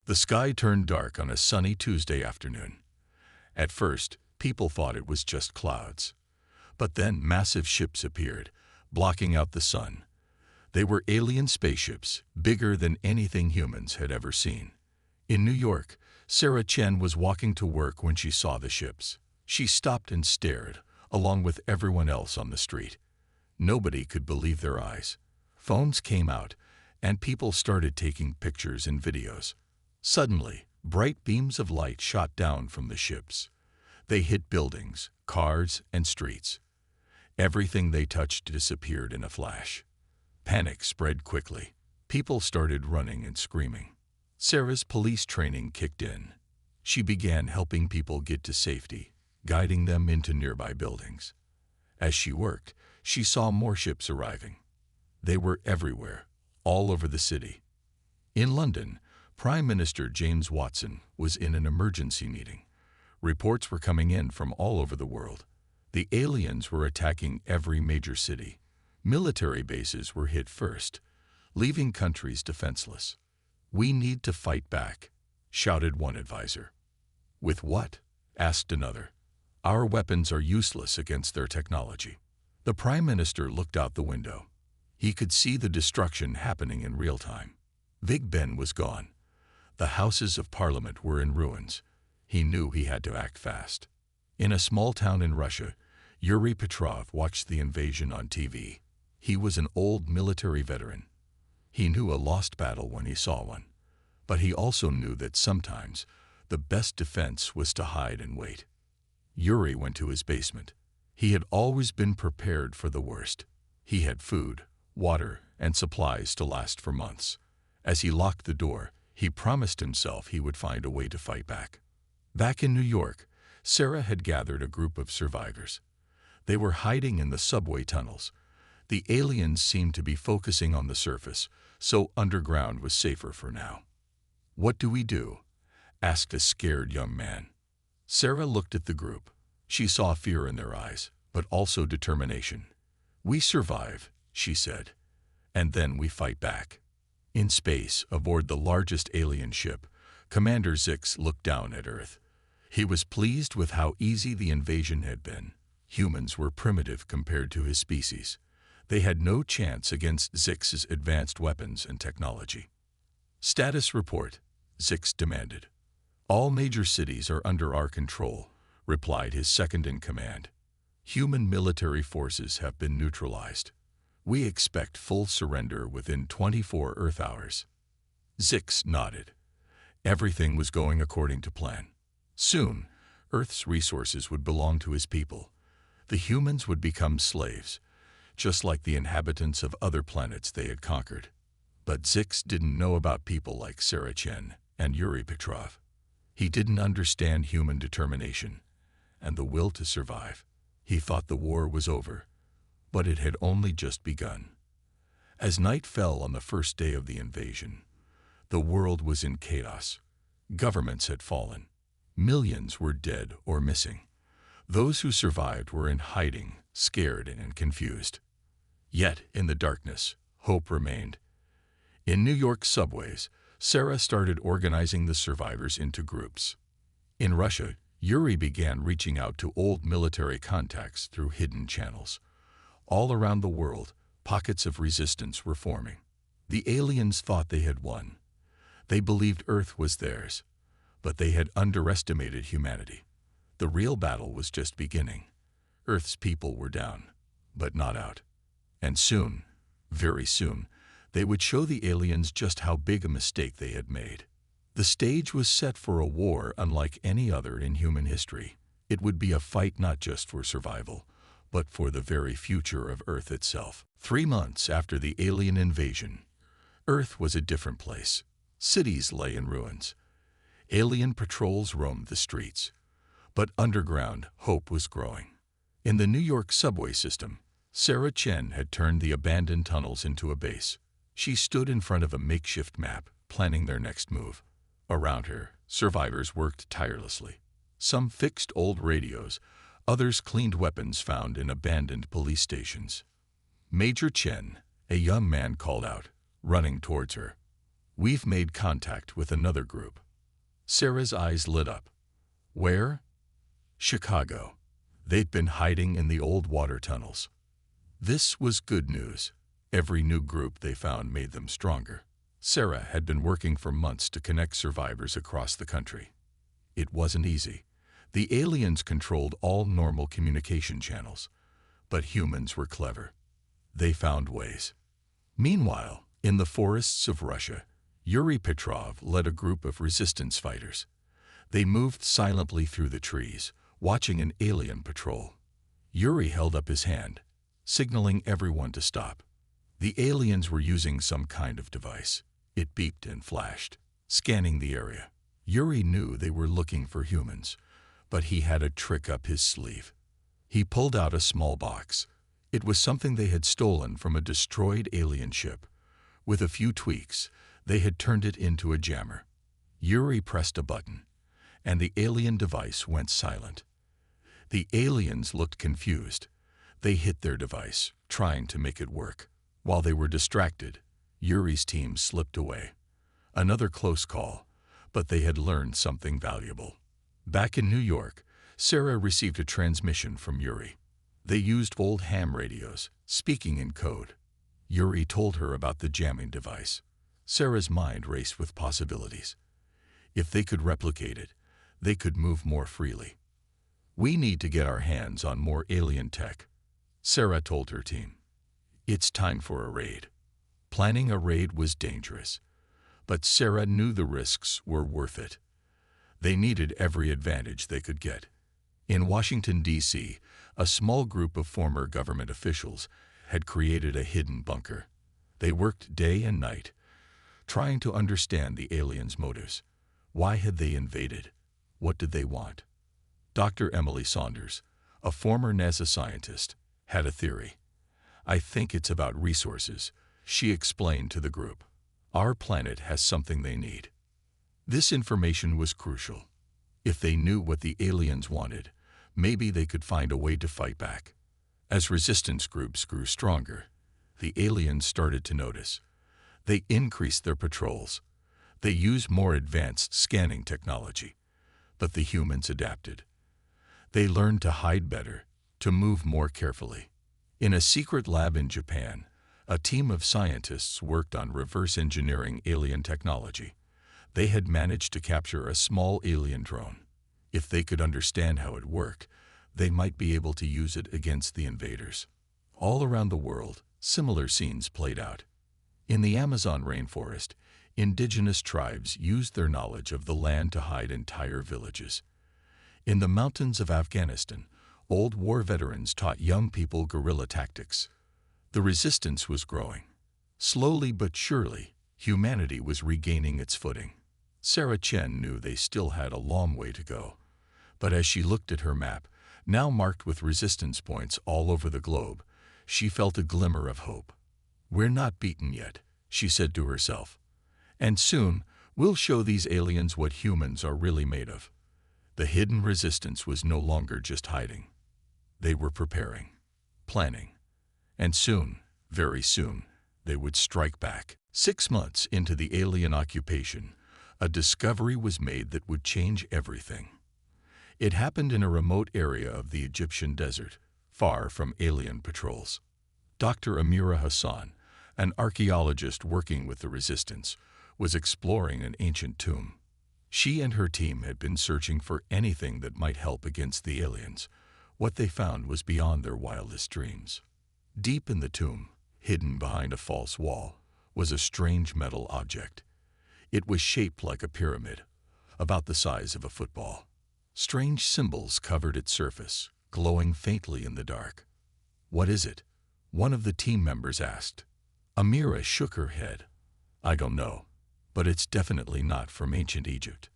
The sky turned dark on a sunny Tuesday afternoon. At first, people thought it was just clouds. But then massive ships appeared, blocking out the sun. They were alien spaceships, bigger than anything humans had ever seen. In New York, Sarah Chen was walking to work when she saw the ships. She stopped and stared, along with everyone else on the street. Nobody could believe their eyes. Phones came out, and people started taking pictures and videos. Suddenly, bright beams of light shot down from the ships. They hit buildings, cars, and streets. Everything they touched disappeared in a flash. Panic spread quickly. People started running and screaming. Sarah's police training kicked in. She began helping people get to safety, guiding them into nearby buildings. As she worked, she saw more ships arriving. They were everywhere, all over the city. In London, Prime Minister James Watson was in an emergency meeting. Reports were coming in from all over the world. The aliens were attacking every major city. Military bases were hit first, leaving countries defenseless. "We need to fight back," shouted one advisor. "With what?" asked another. "Our weapons are useless against their technology." The Prime Minister looked out the window. He could see the destruction happening in real time. Big Ben was gone. The Houses of Parliament were in ruins. He knew he had to act fast. In a small town in Russia, Yuri Petrov watched the invasion on TV. He was an old military veteran. He knew a lost battle when he saw one. But he also knew that sometimes the best defense was to hide and wait. Yuri went to his basement. He had always been prepared for the worst. He had food, water, and supplies to last for months. As he locked the door, he promised himself he would find a way to fight back. Back in New York, Sarah had gathered a group of survivors. They were hiding in the subway tunnels. The aliens seemed to be focusing on the surface, so underground was safer for now. "What do we do?" asked a scared young man. Sarah looked at the group. She saw fear in their eyes, but also determination. "We survive," she said, "and then we fight back." In space, aboard the largest alien ship, Commander Zix looked down at Earth. He was pleased with how easy the invasion had been. Humans were primitive compared to his species. They had no chance against Zix's advanced weapons and technology. "Status report," Zix demanded. "All major cities are under our control," replied his second-in-command. "Human military forces have been neutralized. We expect full surrender within 24 Earth hours." Zix nodded. Everything was going according to plan. Soon, Earth's resources would belong to his people. The humans would become slaves, just like the inhabitants of other planets they had conquered. But Zix didn't know about people like Sarah Chen and Yuri Petrov. He didn't understand human determination and the will to survive. He thought the war was over, but it had only just begun. As night fell on the first day of the invasion, the world was in chaos. Governments had fallen. Millions were dead or missing. Those who survived were in hiding, scared and confused. Yet, in the darkness, hope remained. In New York subways, Sarah started organizing the survivors into groups. In Russia, Yuri began reaching out to old military contacts through hidden channels. All around the world, pockets of resistance were forming. The aliens thought they had won. They believed Earth was theirs, but they had underestimated humanity. The real battle was just beginning. Earth's people were down, but not out. And soon, very soon, they would show the aliens just how big a mistake they had made. The stage was set for a war unlike any other in human history. It would be a fight not just for survival, but for the very future of Earth itself. 3 months after the alien invasion, Earth was a different place. Cities lay in ruins. Alien patrols roamed the streets. But underground, hope was growing. In the New York subway system, Sarah Chen had turned the abandoned tunnels into a base. She stood in front of a makeshift map, planning their next move. Around her, survivors worked tirelessly. Some fixed old radios, others cleaned weapons found in abandoned police stations. Major Chen, a young man, called out, running towards her. We've made contact with another group. Sarah's eyes lit up. Where? Chicago. They'd been hiding in the old water tunnels. This was good news. Every new group they found made them stronger. Sarah had been working for months to connect survivors across the country. It wasn't easy. The aliens controlled all normal communication channels, but humans were clever. They found ways. Meanwhile, in the forests of Russia, Yuri Petrov led a group of resistance fighters. They moved silently through the trees, watching an alien patrol. Yuri held up his hand, signaling everyone to stop. The aliens were using some kind of device. It beeped and flashed, scanning the area. Yuri knew they were looking for humans, but he had a trick up his sleeve. He pulled out a small box. It was something they had stolen from a destroyed alien ship. With a few tweaks, they had turned it into a jammer. Yuri pressed a button, and the alien device went silent. The aliens looked confused. They hit their device, trying to make it work. While they were distracted, Yuri's team slipped away. Another close call, but they had learned something valuable. Back in New York, Sarah received a transmission from Yuri. They used old ham radios, speaking in code. Yuri told her about the jamming device. Sarah's mind raced with possibilities. If they could replicate it, they could move more freely. We need to get our hands on more alien tech, Sarah told her team. It's time for a raid. Planning a raid was dangerous, but Sarah knew the risks were worth it. They needed every advantage they could get. In Washington, D.C., a small group of former government officials had created a hidden bunker. They worked day and night, trying to understand the aliens' motives. Why had they invaded? What did they want? Dr. Emily Saunders, a former NASA scientist, had a theory. I think it's about resources, she explained to the group. Our planet has something they need. This information was crucial. If they knew what the aliens wanted, maybe they could find a way to fight back. As resistance groups grew stronger, the aliens started to notice. They increased their patrols. They used more advanced scanning technology. But the humans adapted. They learned to hide better, to move more carefully. In a secret lab in Japan, a team of scientists worked on reverse engineering alien technology. They had managed to capture a small alien drone. If they could understand how it worked, they might be able to use it against the invaders. All around the world, similar scenes played out. In the Amazon rainforest, indigenous tribes used their knowledge of the land to hide entire villages. In the mountains of Afghanistan, old war veterans taught young people guerrilla tactics. The resistance was growing. Slowly but surely, humanity was regaining its footing. Sarah Chen knew they still had a long way to go. But as she looked at her map, now marked with resistance points all over the globe, she felt a glimmer of hope. We're not beaten yet, she said to herself. And soon, we'll show these aliens what humans are really made of. The hidden resistance was no longer just hiding. They were preparing, planning. And soon, very soon, they would strike back. 6 months into the alien occupation, a discovery was made that would change everything. It happened in a remote area of the Egyptian desert, far from alien patrols. Dr. Amira Hassan, an archaeologist working with the resistance, was exploring an ancient tomb. She and her team had been searching for anything that might help against the aliens. What they found was beyond their wildest dreams. Deep in the tomb, hidden behind a false wall, was a strange metal object. It was shaped like a pyramid, about the size of a football. Strange symbols covered its surface, glowing faintly in the dark. "What is it?" one of the team members asked. Amira shook her head. "I don't know, but it's definitely not from ancient Egypt."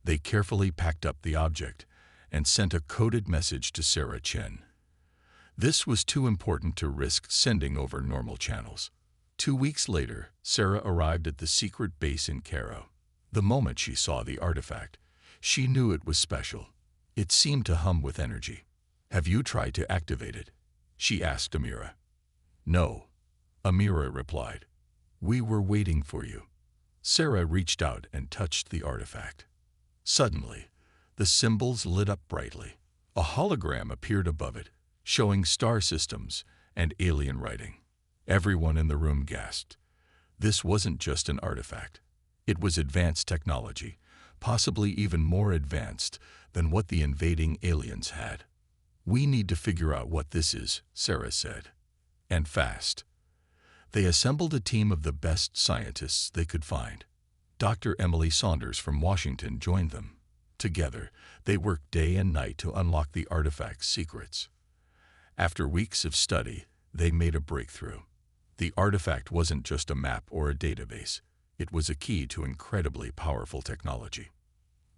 They carefully packed up the object and sent a coded message to Sarah Chen. This was too important to risk sending over normal channels. 2 weeks later, Sarah arrived at the secret base in Cairo. The moment she saw the artifact, she knew it was special. It seemed to hum with energy. "Have you tried to activate it?" she asked Amira. "No," Amira replied. "We were waiting for you." Sarah reached out and touched the artifact. Suddenly, the symbols lit up brightly. A hologram appeared above it, showing star systems and alien writing. Everyone in the room gasped. This wasn't just an artifact. It was advanced technology, possibly even more advanced than what the invading aliens had. "We need to figure out what this is," Sarah said. And fast. They assembled a team of the best scientists they could find. Dr. Emily Saunders from Washington joined them. Together, they worked day and night to unlock the artifact's secrets. After weeks of study, they made a breakthrough. The artifact wasn't just a map or a database. It was a key to incredibly powerful technology.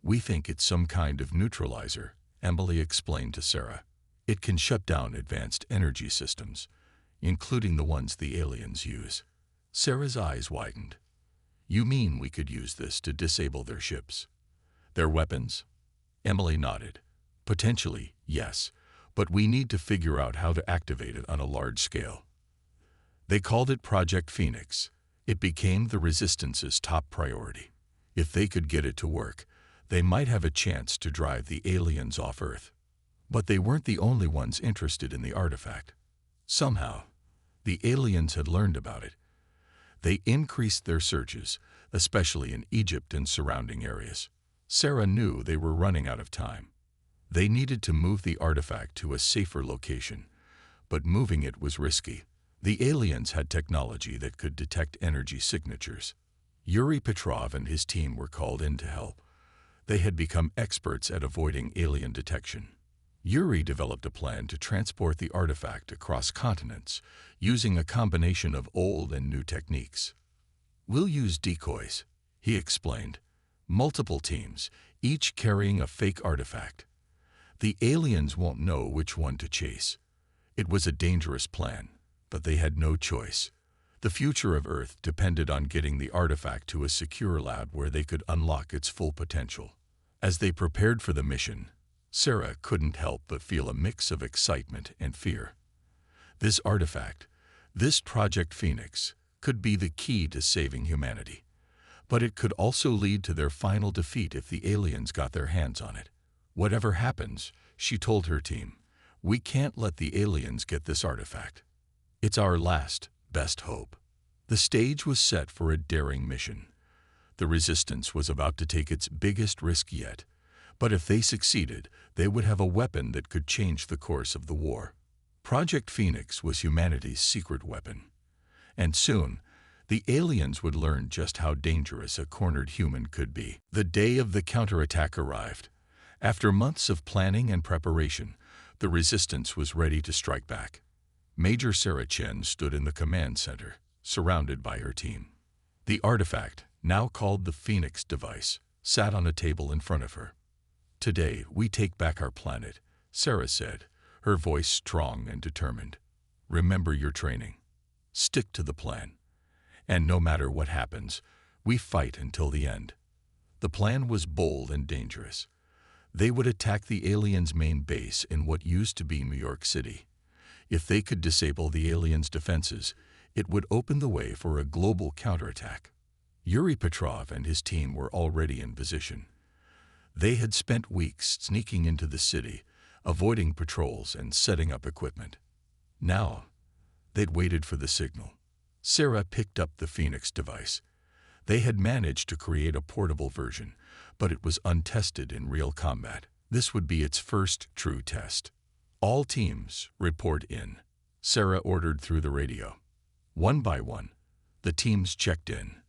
"We think it's some kind of neutralizer," Emily explained to Sarah. "It can shut down advanced energy systems, including the ones the aliens use." Sarah's eyes widened. "You mean we could use this to disable their ships? Their weapons?" Emily nodded. "Potentially, yes, but we need to figure out how to activate it on a large scale." They called it Project Phoenix. It became the Resistance's top priority. If they could get it to work, they might have a chance to drive the aliens off Earth. But they weren't the only ones interested in the artifact. Somehow, the aliens had learned about it. They increased their searches, especially in Egypt and surrounding areas. Sarah knew they were running out of time. They needed to move the artifact to a safer location, but moving it was risky. The aliens had technology that could detect energy signatures. Yuri Petrov and his team were called in to help. They had become experts at avoiding alien detection. Yuri developed a plan to transport the artifact across continents, using a combination of old and new techniques. "We'll use decoys," he explained. "Multiple teams, each carrying a fake artifact. The aliens won't know which one to chase." It was a dangerous plan, but they had no choice. The future of Earth depended on getting the artifact to a secure lab where they could unlock its full potential. As they prepared for the mission, Sarah couldn't help but feel a mix of excitement and fear. This artifact, this Project Phoenix, could be the key to saving humanity. But it could also lead to their final defeat if the aliens got their hands on it. "Whatever happens," she told her team, "we can't let the aliens get this artifact. It's our last, best hope." The stage was set for a daring mission. The Resistance was about to take its biggest risk yet, but if they succeeded, they would have a weapon that could change the course of the war. Project Phoenix was humanity's secret weapon. And soon, the aliens would learn just how dangerous a cornered human could be. The day of the counterattack arrived. After months of planning and preparation, the Resistance was ready to strike back. Major Sarah Chen stood in the command center, surrounded by her team. The artifact, now called the Phoenix device, sat on a table in front of her. "Today, we take back our planet," Sarah said, her voice strong and determined. "Remember your training. Stick to the plan. And no matter what happens, we fight until the end." The plan was bold and dangerous. They would attack the aliens' main base in what used to be New York City. If they could disable the aliens' defenses, it would open the way for a global counterattack. Yuri Petrov and his team were already in position. They had spent weeks sneaking into the city, avoiding patrols and setting up equipment. Now, they'd waited for the signal. Sarah picked up the Phoenix device. They had managed to create a portable version, but it was untested in real combat. This would be its first true test. "All teams, report in," Sarah ordered through the radio. One by one, the teams checked in.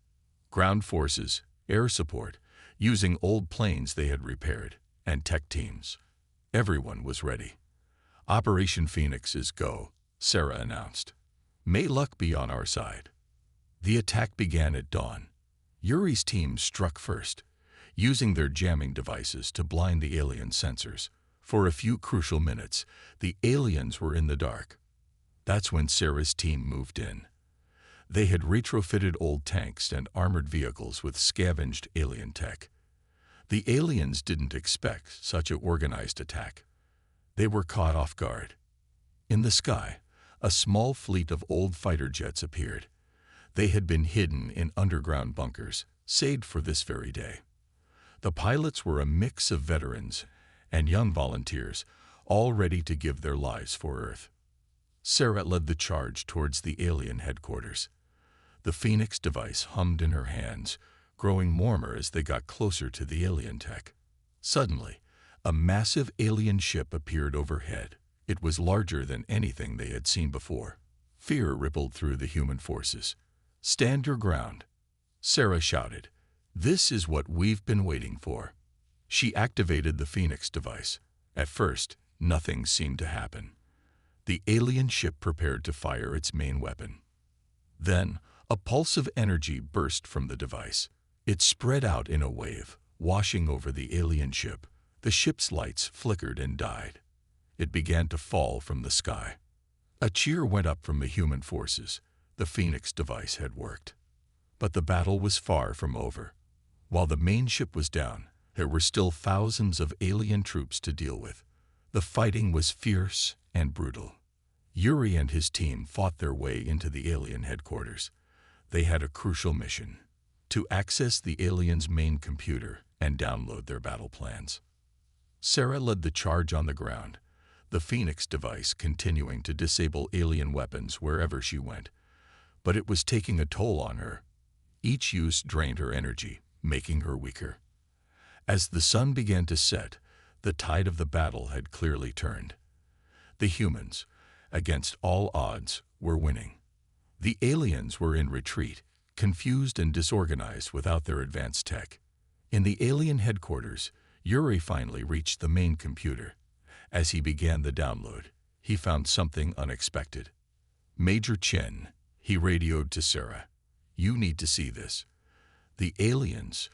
Ground forces, air support, using old planes they had repaired, and tech teams. Everyone was ready. "Operation Phoenix is go," Sarah announced. "May luck be on our side." The attack began at dawn. Yuri's team struck first, using their jamming devices to blind the alien sensors. For a few crucial minutes, the aliens were in the dark. That's when Sarah's team moved in. They had retrofitted old tanks and armored vehicles with scavenged alien tech. The aliens didn't expect such an organized attack. They were caught off guard. In the sky, a small fleet of old fighter jets appeared. They had been hidden in underground bunkers, saved for this very day. The pilots were a mix of veterans and young volunteers, all ready to give their lives for Earth. Sarah led the charge towards the alien headquarters. The Phoenix device hummed in her hands, growing warmer as they got closer to the alien tech. Suddenly, a massive alien ship appeared overhead. It was larger than anything they had seen before. Fear rippled through the human forces. "Stand your ground," Sarah shouted. "This is what we've been waiting for." She activated the Phoenix device. At first, nothing seemed to happen. The alien ship prepared to fire its main weapon. Then, a pulse of energy burst from the device. It spread out in a wave, washing over the alien ship. The ship's lights flickered and died. It began to fall from the sky. A cheer went up from the human forces. The Phoenix device had worked. But the battle was far from over. While the main ship was down, there were still thousands of alien troops to deal with. The fighting was fierce and brutal. Yuri and his team fought their way into the alien headquarters. They had a crucial mission: to access the aliens' main computer and download their battle plans. Sarah led the charge on the ground, the Phoenix device continuing to disable alien weapons wherever she went. But it was taking a toll on her. Each use drained her energy, making her weaker. As the sun began to set, the tide of the battle had clearly turned. The humans, against all odds, were winning. The aliens were in retreat, confused and disorganized without their advanced tech. In the alien headquarters, Yuri finally reached the main computer. As he began the download, he found something unexpected. "Major Chen," he radioed to Sarah, "you need to see this. The aliens,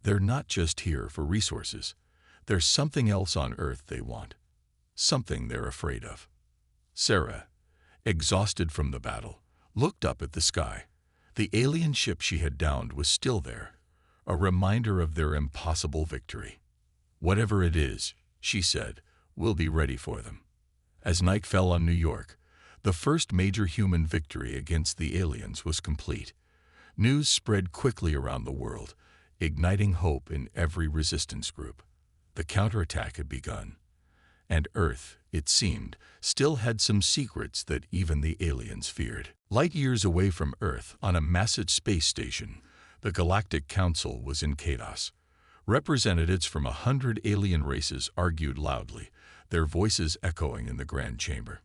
they're not just here for resources. There's something else on Earth they want. Something they're afraid of." Sarah, exhausted from the battle, looked up at the sky. The alien ship she had downed was still there, a reminder of their impossible victory. "Whatever it is," she said, "we'll be ready for them." As night fell on New York, the first major human victory against the aliens was complete. News spread quickly around the world, igniting hope in every resistance group. The counterattack had begun. And Earth, it seemed, still had some secrets that even the aliens feared. Light years away from Earth, on a massive space station, the Galactic Council was in chaos. Representatives from 100 alien races argued loudly, their voices echoing in the Grand Chamber.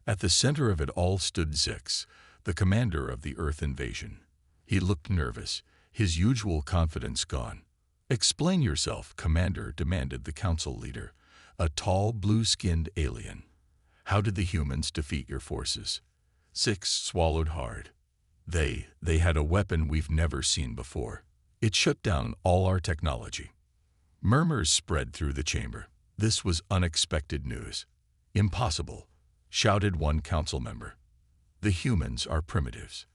At the center of it all stood Zix, the commander of the Earth invasion. He looked nervous, his usual confidence gone. "Explain yourself, Commander," demanded the council leader, a tall, blue-skinned alien. "How did the humans defeat your forces?" Zix swallowed hard. They had a weapon we've never seen before. It shut down all our technology." Murmurs spread through the chamber. This was unexpected news. "Impossible," shouted one council member. "The humans are primitives.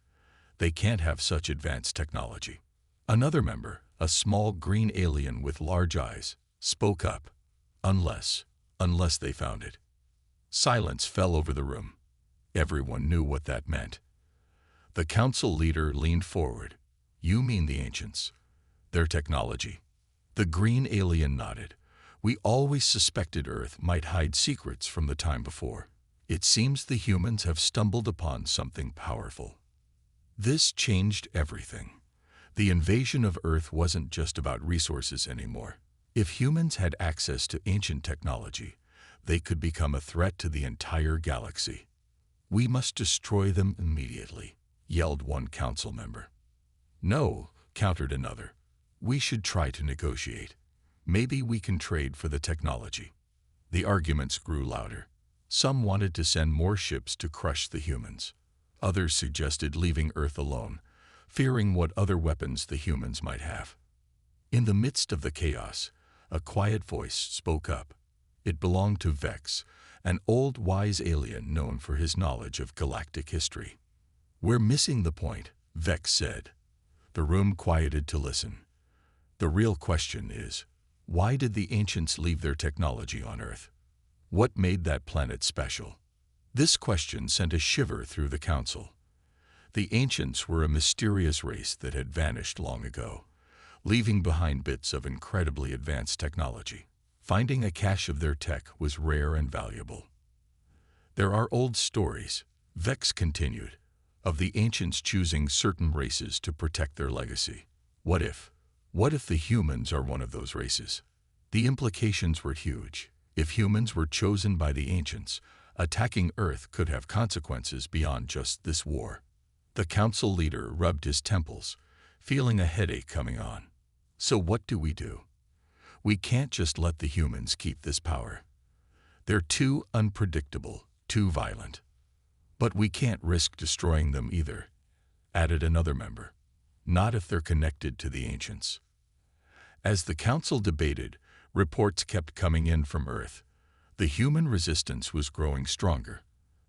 They can't have such advanced technology." Another member, a small green alien with large eyes, spoke up. Unless they found it." Silence fell over the room. Everyone knew what that meant. The council leader leaned forward. "You mean the ancients? Their technology?" The green alien nodded. "We always suspected Earth might hide secrets from the time before. It seems the humans have stumbled upon something powerful." This changed everything. The invasion of Earth wasn't just about resources anymore. If humans had access to ancient technology, they could become a threat to the entire galaxy. "We must destroy them immediately," yelled one council member. "No," countered another. "We should try to negotiate. Maybe we can trade for the technology." The arguments grew louder. Some wanted to send more ships to crush the humans. Others suggested leaving Earth alone, fearing what other weapons the humans might have. In the midst of the chaos, a quiet voice spoke up. It belonged to Vex, an old wise alien known for his knowledge of galactic history. "We're missing the point," Vex said. The room quieted to listen. "The real question is, why did the ancients leave their technology on Earth? What made that planet special?" This question sent a shiver through the council. The ancients were a mysterious race that had vanished long ago, leaving behind bits of incredibly advanced technology. Finding a cache of their tech was rare and valuable. There are old stories, Vex continued, of the ancients choosing certain races to protect their legacy. What if the humans are one of those races? The implications were huge. If humans were chosen by the ancients, attacking Earth could have consequences beyond just this war. The council leader rubbed his temples, feeling a headache coming on. So what do? We can't just let the humans keep this power. They're too unpredictable, too violent. But we can't risk destroying them either, added another member. Not if they're connected to the ancients. As the council debated, reports kept coming in from Earth. The human resistance was growing stronger.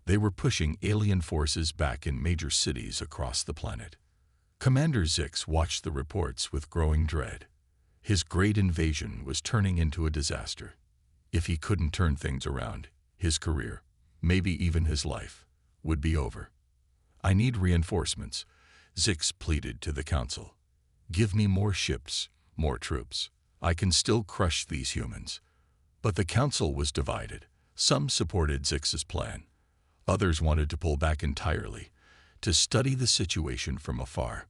They were pushing alien forces back in major cities across the planet. Commander Zix watched the reports with growing dread. His great invasion was turning into a disaster. If he couldn't turn things around, his career, maybe even his life, would be over. I need reinforcements, Zix pleaded to the council. Give me more ships, more troops. I can still crush these humans. But the council was divided. Some supported Zix's plan. Others wanted to pull back entirely, to study the situation from afar.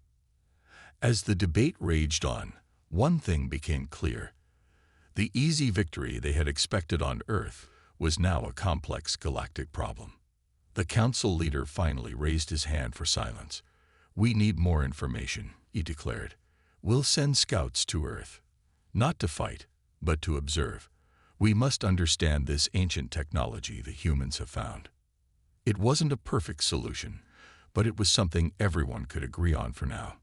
As the debate raged on, one thing became clear. The easy victory they had expected on Earth was now a complex galactic problem. The council leader finally raised his hand for silence. We need more information, he declared. We'll send scouts to Earth. Not to fight, but to observe. We must understand this ancient technology the humans have found. It wasn't a perfect solution, but it was something everyone could agree on for now.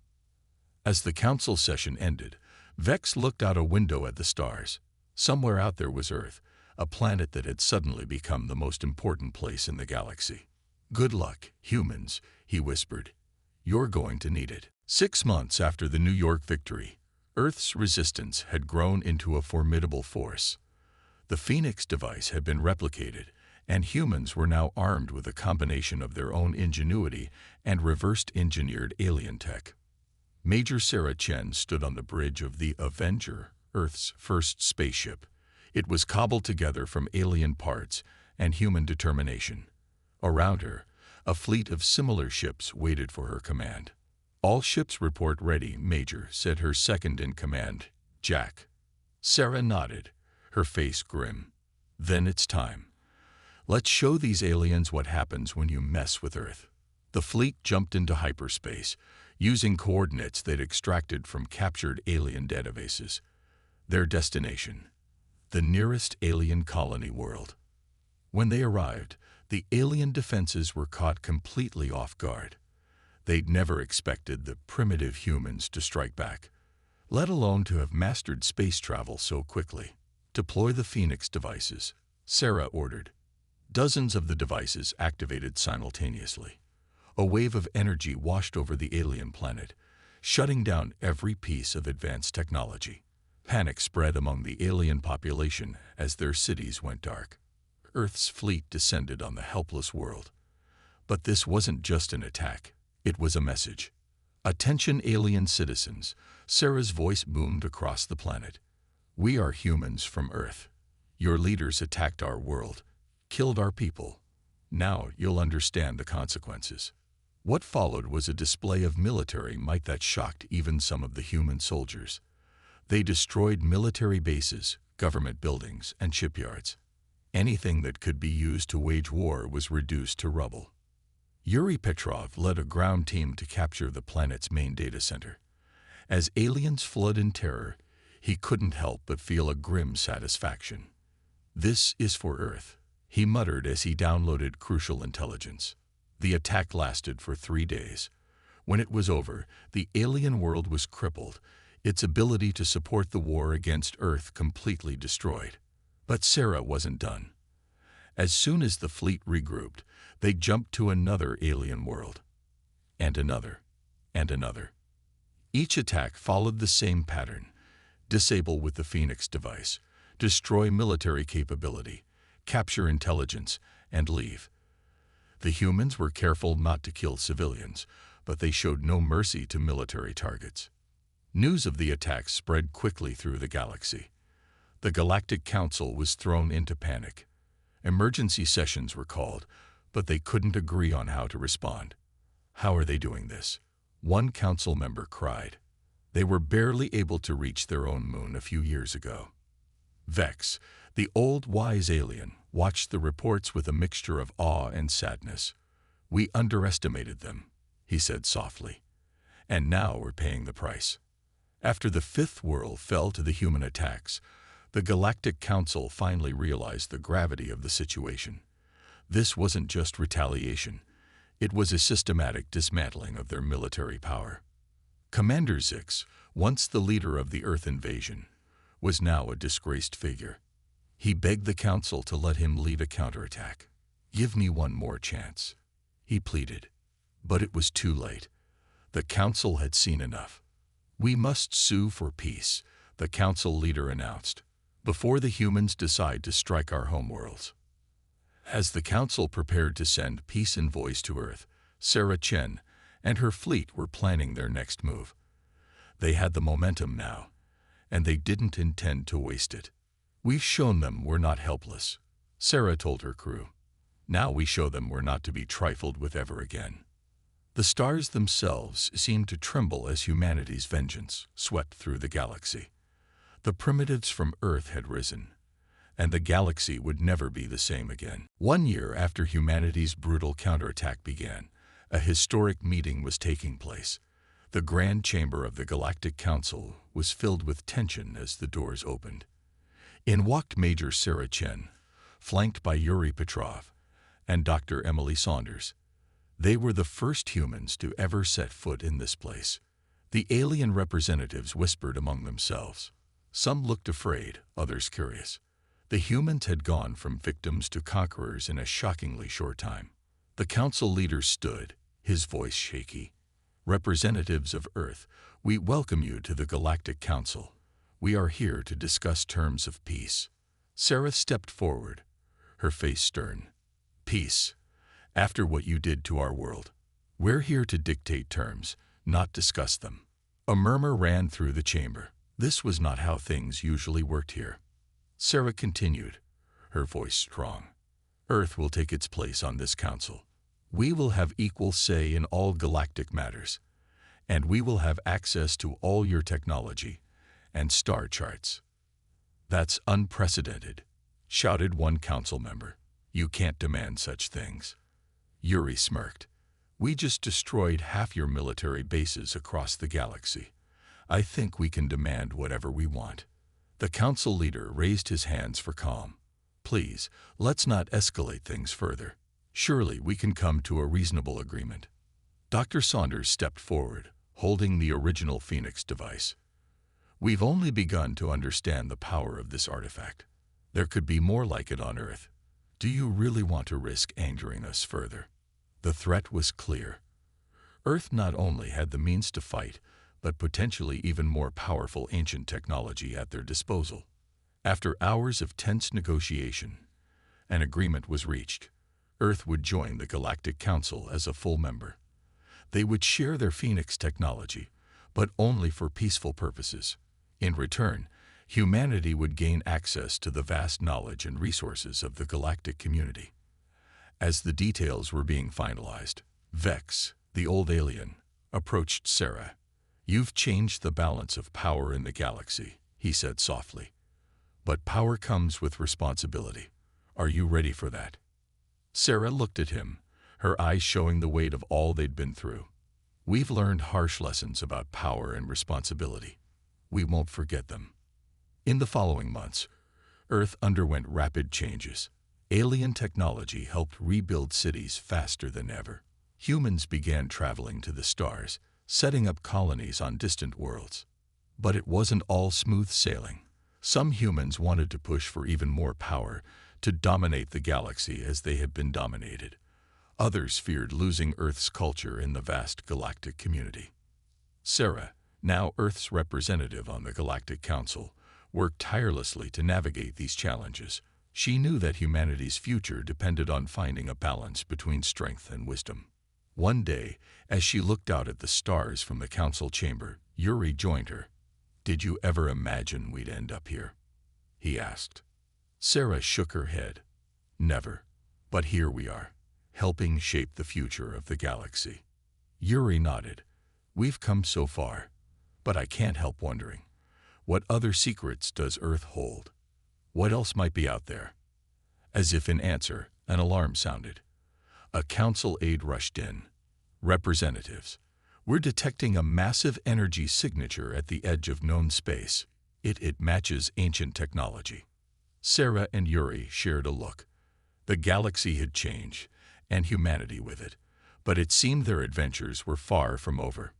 As the council session ended, Vex looked out a window at the stars. Somewhere out there was Earth, a planet that had suddenly become the most important place in the galaxy. Good luck, humans, he whispered. You're going to need it. 6 months after the New York victory, Earth's resistance had grown into a formidable force. The Phoenix device had been replicated, and humans were now armed with a combination of their own ingenuity and reversed-engineered alien tech. Major Sarah Chen stood on the bridge of the Avenger, Earth's first spaceship. It was cobbled together from alien parts and human determination. Around her, a fleet of similar ships waited for her command. All ships report ready, Major, said her second-in-command, Jack. Sarah nodded, her face grim. Then it's time. Let's show these aliens what happens when you mess with Earth. The fleet jumped into hyperspace, using coordinates they'd extracted from captured alien databases. Their destination, the nearest alien colony world. When they arrived, the alien defenses were caught completely off guard. They'd never expected the primitive humans to strike back, let alone to have mastered space travel so quickly. Deploy the Phoenix devices, Sarah ordered. Dozens of the devices activated simultaneously. A wave of energy washed over the alien planet, shutting down every piece of advanced technology. Panic spread among the alien population as their cities went dark. Earth's fleet descended on the helpless world. But this wasn't just an attack. It was a message. Attention, alien citizens, Sarah's voice boomed across the planet. We are humans from Earth. Your leaders attacked our world, killed our people. Now you'll understand the consequences. What followed was a display of military might that shocked even some of the human soldiers. They destroyed military bases, government buildings, and shipyards. Anything that could be used to wage war was reduced to rubble. Yuri Petrov led a ground team to capture the planet's main data center. As aliens fled in terror, he couldn't help but feel a grim satisfaction. This is for Earth, he muttered as he downloaded crucial intelligence. The attack lasted for 3 days. When it was over, the alien world was crippled, its ability to support the war against Earth completely destroyed. But Sarah wasn't done. As soon as the fleet regrouped, they jumped to another alien world. And another. And another. Each attack followed the same pattern. Disable with the Phoenix device, destroy military capability, capture intelligence, and leave. The humans were careful not to kill civilians, but they showed no mercy to military targets. News of the attacks spread quickly through the galaxy. The Galactic Council was thrown into panic. Emergency sessions were called, but they couldn't agree on how to respond. "How are they doing this?" one council member cried. "They were barely able to reach their own moon a few years ago." Vex, the old wise alien, watched the reports with a mixture of awe and sadness. "We underestimated them," he said softly, "and now we're paying the price." After the fifth world fell to the human attacks, the Galactic Council finally realized the gravity of the situation. This wasn't just retaliation. It was a systematic dismantling of their military power. Commander Zix, once the leader of the Earth invasion, was now a disgraced figure. He begged the Council to let him lead a counterattack. "Give me one more chance," he pleaded. But it was too late. The Council had seen enough. "We must sue for peace," the Council leader announced, "before the humans decide to strike our homeworlds." As the Council prepared to send peace envoys to Earth, Sarah Chen and her fleet were planning their next move. They had the momentum now, and they didn't intend to waste it. "We've shown them we're not helpless," Sarah told her crew. "Now we show them we're not to be trifled with ever again." The stars themselves seemed to tremble as humanity's vengeance swept through the galaxy. The primitives from Earth had risen, and the galaxy would never be the same again. 1 year after humanity's brutal counterattack began, a historic meeting was taking place. The Grand Chamber of the Galactic Council was filled with tension as the doors opened. In walked Major Sarah Chen, flanked by Yuri Petrov and Dr. Emily Saunders. They were the first humans to ever set foot in this place. The alien representatives whispered among themselves. Some looked afraid, others curious. The humans had gone from victims to conquerors in a shockingly short time. The council leader stood, his voice shaky. "Representatives of Earth, we welcome you to the Galactic Council. We are here to discuss terms of peace." Sarah stepped forward, her face stern. "Peace. After what you did to our world. We're here to dictate terms, not discuss them." A murmur ran through the chamber. This was not how things usually worked here. Sarah continued, her voice strong. "Earth will take its place on this council. We will have equal say in all galactic matters, and we will have access to all your technology and star charts." "That's unprecedented," shouted one council member. "You can't demand such things." Yuri smirked. "We just destroyed half your military bases across the galaxy. I think we can demand whatever we want." The council leader raised his hands for calm. "Please, let's not escalate things further. Surely we can come to a reasonable agreement." Dr. Saunders stepped forward, holding the original Phoenix device. "We've only begun to understand the power of this artifact. There could be more like it on Earth. Do you really want to risk angering us further?" The threat was clear. Earth not only had the means to fight, but potentially even more powerful ancient technology at their disposal. After hours of tense negotiation, an agreement was reached. Earth would join the Galactic Council as a full member. They would share their Phoenix technology, but only for peaceful purposes. In return, humanity would gain access to the vast knowledge and resources of the galactic community. As the details were being finalized, Vex, the old alien, approached Sarah. "You've changed the balance of power in the galaxy," he said softly. "But power comes with responsibility. Are you ready for that?" Sarah looked at him, her eyes showing the weight of all they'd been through. "We've learned harsh lessons about power and responsibility. We won't forget them." In the following months, Earth underwent rapid changes. Alien technology helped rebuild cities faster than ever. Humans began traveling to the stars, setting up colonies on distant worlds. But it wasn't all smooth sailing. Some humans wanted to push for even more power, to dominate the galaxy as they had been dominated. Others feared losing Earth's culture in the vast galactic community. Sarah, now Earth's representative on the Galactic Council, worked tirelessly to navigate these challenges. She knew that humanity's future depended on finding a balance between strength and wisdom. One day, as she looked out at the stars from the council chamber, Yuri joined her. "Did you ever imagine we'd end up here?" he asked. Sarah shook her head. "Never. But here we are, helping shape the future of the galaxy." Yuri nodded. "We've come so far, but I can't help wondering, what other secrets does Earth hold? What else might be out there?" As if in answer, an alarm sounded. A council aide rushed in. "Representatives, we're detecting a massive energy signature at the edge of known space. It matches ancient technology." Sarah and Yuri shared a look. The galaxy had changed, and humanity with it, but it seemed their adventures were far from over.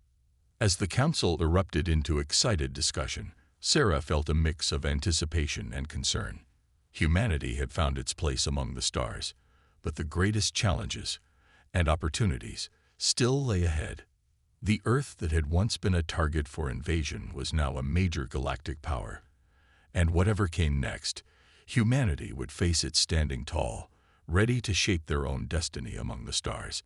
As the council erupted into excited discussion, Sarah felt a mix of anticipation and concern. Humanity had found its place among the stars, but the greatest challenges and opportunities still lay ahead. The Earth that had once been a target for invasion was now a major galactic power. And whatever came next, humanity would face it standing tall, ready to shape their own destiny among the stars.